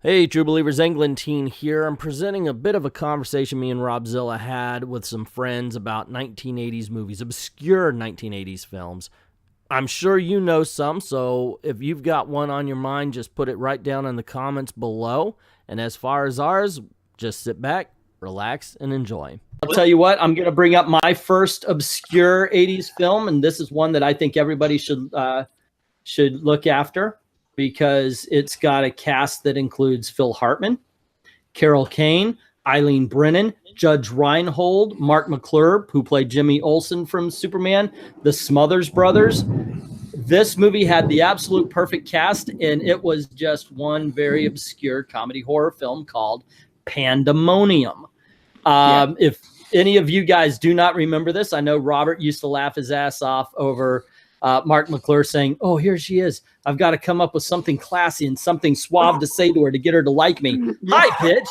Hey, True Believers, Englentine here. I'm presenting a bit of a conversation me and Rob Zilla had with some friends about 1980s movies, obscure 1980s films. I'm sure you know some, so if you've got one on your mind, just put it right down in the comments below. And as far as ours, just sit back, relax, and enjoy. I'll tell you what, I'm going to bring up my first obscure 80s film, and this is one that I think everybody should look after, because it's got a cast that includes Phil Hartman, Carol Kane, Eileen Brennan, Judge Reinhold, Mark McClure, who played Jimmy Olsen from Superman, the Smothers Brothers. This movie had the absolute perfect cast, and it was just one very obscure comedy horror film called Pandemonium. If any of you guys do not remember this, I know Robert used to laugh his ass off over Mark McClure saying, "Oh, here she is. I've got to come up with something classy and something suave to say to her to get her to like me." High pitch.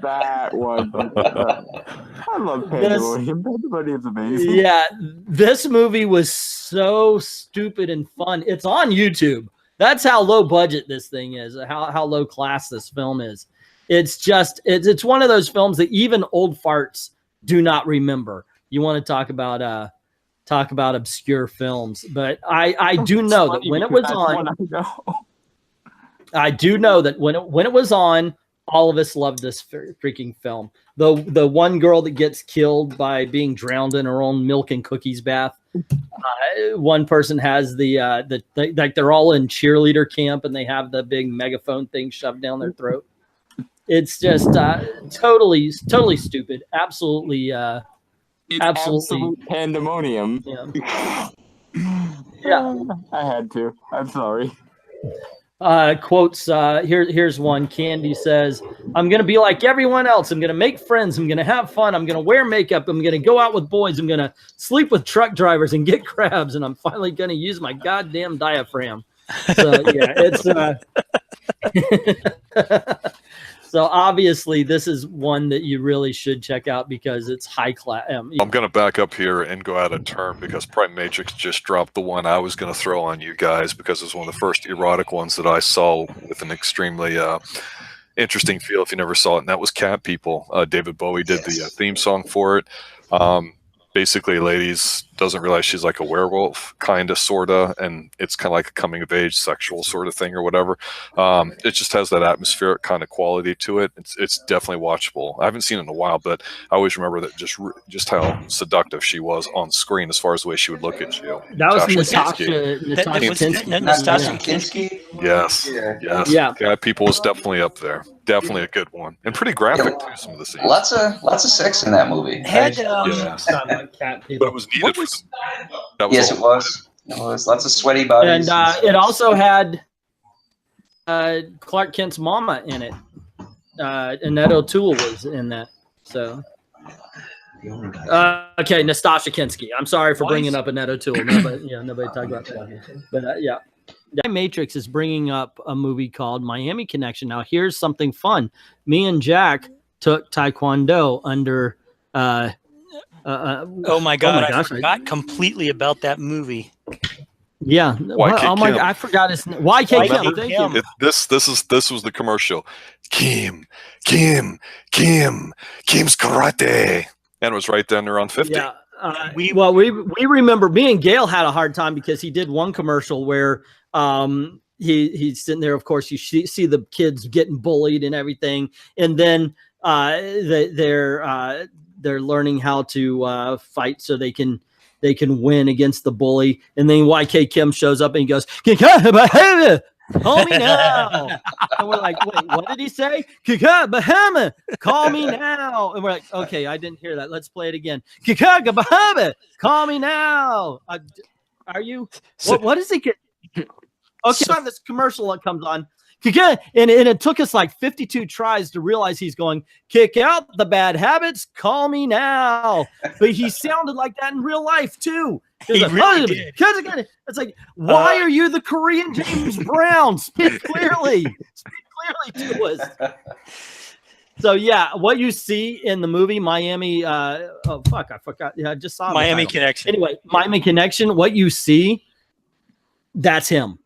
That one. I love Pandemonium. Pandemonium's amazing. Yeah, this movie was so stupid and fun. It's on YouTube. That's how low budget this thing is. How low class this film is. It's one of those films that even old farts do not remember. You want to talk about obscure films, but I do know that when it was on, I do know that when it was on, all of us loved this freaking film. The one girl that gets killed by being drowned in her own milk and cookies bath. One person has like they're all in cheerleader camp and they have the big megaphone thing shoved down their throat. It's just totally stupid. Absolutely. It's absolute pandemonium. Yeah. I had to. I'm sorry. Quotes. Here's one. Candy says, "I'm gonna be like everyone else. I'm gonna make friends. I'm gonna have fun. I'm gonna wear makeup. I'm gonna go out with boys. I'm gonna sleep with truck drivers and get crabs. And I'm finally gonna use my goddamn diaphragm." So yeah, it's. So obviously, this is one that you really should check out because it's high class. I'm going to back up here and go out of turn because Prime Matrix just dropped the one I was going to throw on you guys because it's one of the first erotic ones that I saw with an extremely interesting feel if you never saw it, and that was Cat People. David Bowie did the theme song for it. Basically, ladies doesn't realize she's like a werewolf, kind of, sort of, and it's kind of like a coming-of-age sexual sort of thing or whatever. It just has that atmospheric kind of quality to it. It's definitely watchable. I haven't seen it in a while, but I always remember that just how seductive she was on screen as far as the way she would look at you. That was Natasha Kinski. Yes. Yeah. Cat People was definitely up there. Definitely a good one, and pretty graphic too. Some of the scenes. Lots of sex in that movie. But it was needed. Yes, it was. It was lots of sweaty bodies. And it also had Clark Kent's mama in it. Annette O'Toole was in that. So, okay, Nastasia Kinski. I'm sorry for bringing up Annette O'Toole. Nobody talked about that. But yeah. Matrix is bringing up a movie called Miami Connection. Now, here's something fun. Me and Jack took Taekwondo under. Oh my gosh, I forgot completely about that movie. Yeah. Oh my God, I forgot his name. YK Kim. Thank you. This was the commercial. Kim's Karate, and it was right down there on 50. Yeah. We remember. Me and Gail had a hard time because he did one commercial where he's sitting there. Of course, you see the kids getting bullied and everything, and then they're learning how to fight so they can win against the bully. And then YK Kim shows up and he goes, "Call me now." And we're like, "Wait, what did he say? Bahama, call me now." And we're like, "Okay, I didn't hear that. Let's play it again. Bahama, call me now." Are you? What is it? Okay, so this commercial that comes on. And it took us like 52 tries to realize he's going, "Kick out the bad habits, call me now." But he sounded like that in real life too. He really did. It's like, why are you the Korean James Brown? Speak clearly. Speak clearly to us. So yeah, what you see in the movie Miami, I forgot. Yeah, I just saw Miami Connection. Anyway, Miami Connection. What you see, that's him.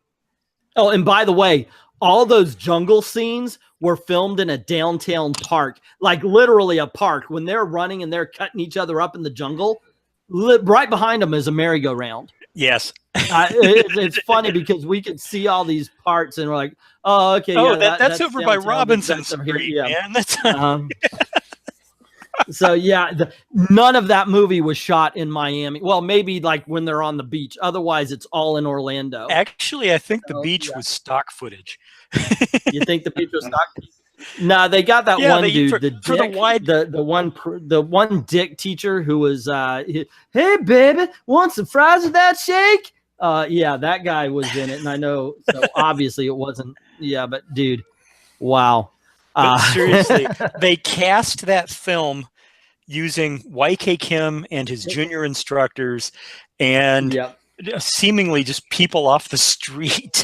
Oh, and by the way, all those jungle scenes were filmed in a downtown park, like literally a park. When they're running and they're cutting each other up in the jungle, right behind them is a merry-go-round. Yes. It's funny because we could see all these parts and we're like, oh, okay. Oh, yeah, that's over by downtown. Robinson That's over here. Street, Yeah. man. That's So yeah, none of that movie was shot in Miami. Well, maybe like when they're on the beach. Otherwise, it's all in Orlando. actually, I think the beach was stock footage. You think the beach was stock? No, they got that one dude, the one dick teacher who was, hey baby, want some fries with that shake? Yeah, that guy was in it, and I know. So obviously it wasn't. Yeah, but dude, wow. But seriously, they cast that film using YK Kim and his junior instructors and seemingly just people off the street.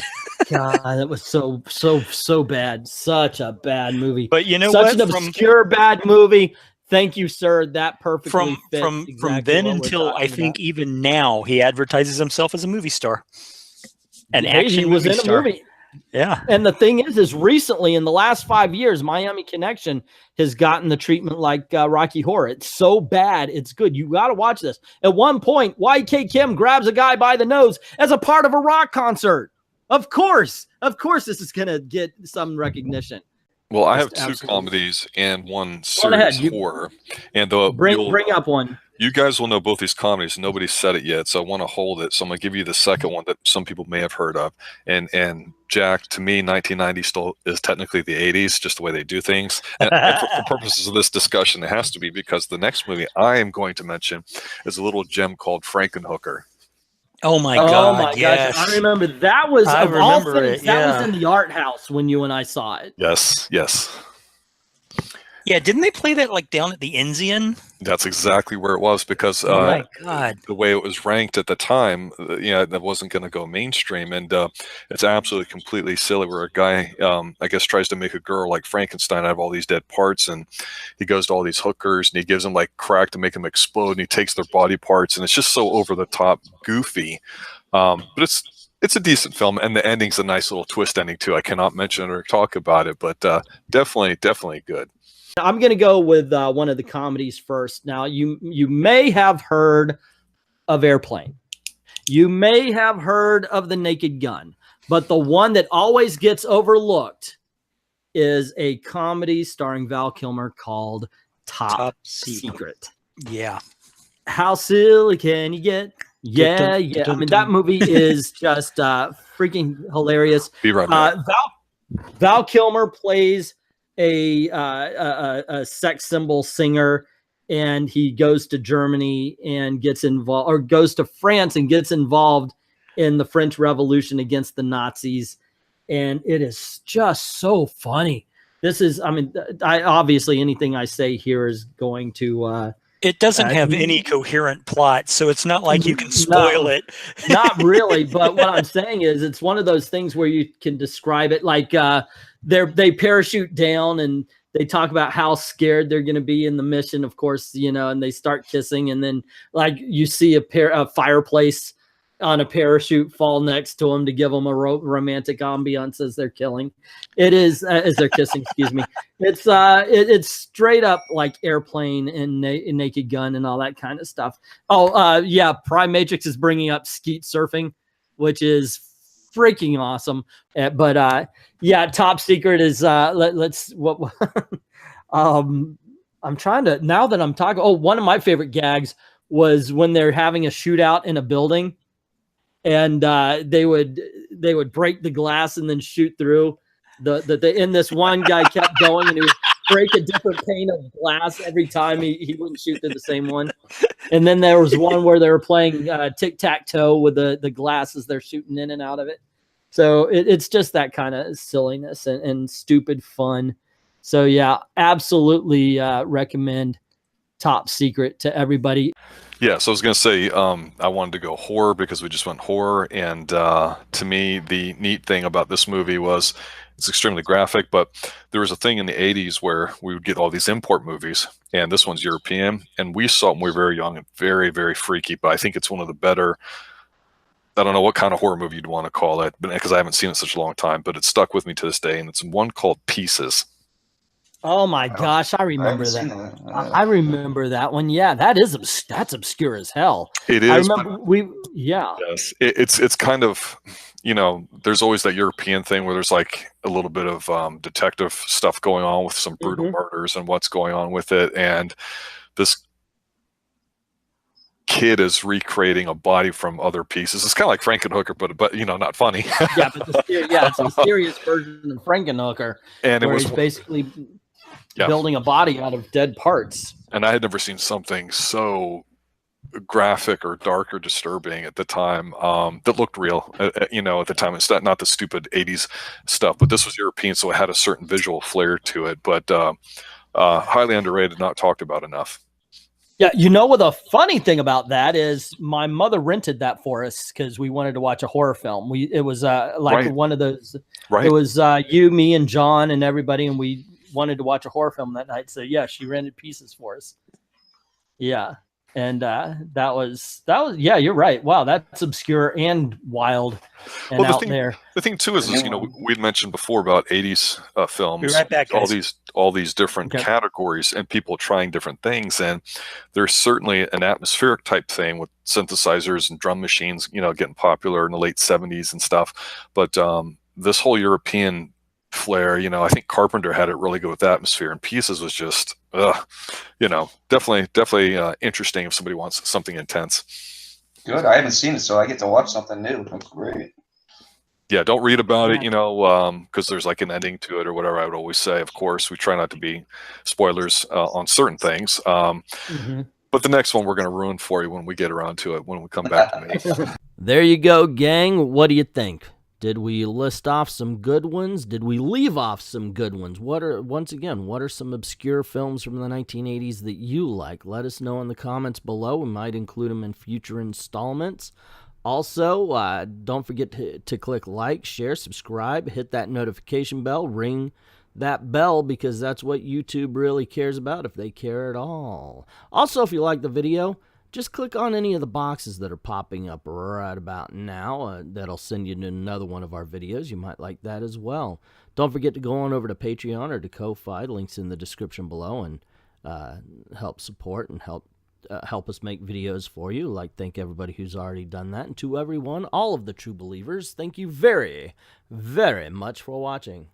God, that was so bad. Such a bad movie. But you know Such what? an obscure bad movie. Thank you, sir. That perfectly fits from exactly then what we're until I talking think about. even now he advertises himself as a movie star. An action he was movie in star. a movie. Yeah. And the thing is recently in the last 5 years, Miami Connection has gotten the treatment like Rocky Horror. It's so bad, it's good. You got to watch this. At one point, YK Kim grabs a guy by the nose as a part of a rock concert. Of course, this is going to get some recognition. Well, I have Just two absolutely. comedies and one Go ahead. serious horror. And Bring up one. you guys will know both these comedies. Nobody said it yet, so I want to hold it. So I'm going to give you the second one that some people may have heard of. And Jack, to me, 1990 still is technically the 80s, just the way they do things. And for purposes of this discussion, it has to be because the next movie I am going to mention is a little gem called Frankenhooker. Oh my God! Oh my yes. gosh! I remember that was I of all remember things. it, That was yeah. in the art house when you and I saw it. Yes. Yeah, didn't they play that like down at the Enzian? That's exactly where it was because Oh my God! the way it was ranked at the time, that wasn't going to go mainstream. And it's absolutely completely silly where a guy, I guess, tries to make a girl like Frankenstein out of all these dead parts. And he goes to all these hookers and he gives them like crack to make them explode. And he takes their body parts. And it's just so over the top goofy. But it's a decent film. And the ending's a nice little twist ending too. I cannot mention it or talk about it, but definitely good. I'm going to go with one of the comedies first. Now, you may have heard of Airplane. You may have heard of The Naked Gun. But the one that always gets overlooked is a comedy starring Val Kilmer called Top Secret. Yeah. How silly can you get? Yeah. I mean, that movie is just freaking hilarious. Be right back. Val Kilmer plays a sex symbol singer, and he goes to Germany and gets involved, or goes to France and gets involved in the French Revolution against the Nazis. And it is just so funny. I obviously anything I say here is going to it doesn't have any coherent plot, so it's not like you can spoil it. Not really, but what I'm saying is it's one of those things where you can describe it like they parachute down and they talk about how scared they're going to be in the mission, of course, and they start kissing, and then like you see a fireplace on a parachute fall next to them to give them a romantic ambiance as they're killing. It is as they're kissing. Excuse me. It's straight up like Airplane and Naked Gun and all that kind of stuff. Oh yeah, Prime Matrix is bringing up skeet surfing, which is freaking awesome. But yeah, Top Secret is let's what. I'm trying to, now that I'm talking. Oh, one of my favorite gags was when they're having a shootout in a building. And they would break the glass and then shoot through and this one guy kept going and he would break a different pane of glass every time he wouldn't shoot through the same one. And then there was one where they were playing tic-tac-toe with the glasses they're shooting in and out of it. So it's just that kind of silliness and stupid fun. So yeah, absolutely recommend Top Secret to everybody. Yeah, so I was going to say I wanted to go horror because we just went horror. And to me, the neat thing about this movie was it's extremely graphic, but there was a thing in the 80s where we would get all these import movies, and this one's European. And we saw it when we were very young and very, very freaky, but I think it's one of the better I don't know what kind of horror movie you'd want to call it, because I haven't seen it in such a long time, but it stuck with me to this day, and it's one called Pieces. Oh my gosh, I remember that. I remember that one. Yeah, that's obscure as hell. It is. I remember Yes, it's kind of, there's always that European thing where there's like a little bit of detective stuff going on with some brutal murders and what's going on with it, and this kid is recreating a body from other pieces. It's kind of like Frankenhooker, but not funny. Yeah, but it's a serious version of Frankenhooker, and where he's basically building a body out of dead parts. And I had never seen something so graphic or dark or disturbing at the time that looked real. At the time, it's not the stupid 80s stuff, but this was European, so it had a certain visual flair to it. But highly underrated, not talked about enough. Yeah, what the funny thing about that is my mother rented that for us because we wanted to watch a horror film. It was one of those. Right. It was you, me, and John, and everybody, and we wanted to watch a horror film that night. So yeah, she rented Pieces for us. Yeah, and that was yeah. You're right. Wow, that's obscure and wild and out there. The thing too is we'd mentioned before about 80s films. Be right back, guys. All these different categories and people trying different things, and there's certainly an atmospheric type thing with synthesizers and drum machines, getting popular in the late 70s and stuff. But this whole European flair, I think Carpenter had it really good with atmosphere, and Pieces was just, definitely interesting if somebody wants something intense. Good. I haven't seen it, so I get to watch something new. That's great. Yeah, don't read about it, because there's like an ending to it or whatever. I would always say, of course, we try not to be spoilers on certain things. But the next one we're going to ruin for you when we get around to it, when we come back to me. There you go, gang. What do you think? Did we list off some good ones? Did we leave off some good ones? What are some obscure films from the 1980s that you like? Let us know in the comments below. We might include them in future installments. Also, don't forget to click like, share, subscribe, hit that notification bell, ring that bell, because that's what YouTube really cares about, if they care at all. Also, if you like the video, just click on any of the boxes that are popping up right about now. That'll send you to another one of our videos. You might like that as well. Don't forget to go on over to Patreon or to Ko-Fi. Links in the description below, and help support and help us make videos for you. Thank everybody who's already done that. And to everyone, all of the true believers, thank you very, very much for watching.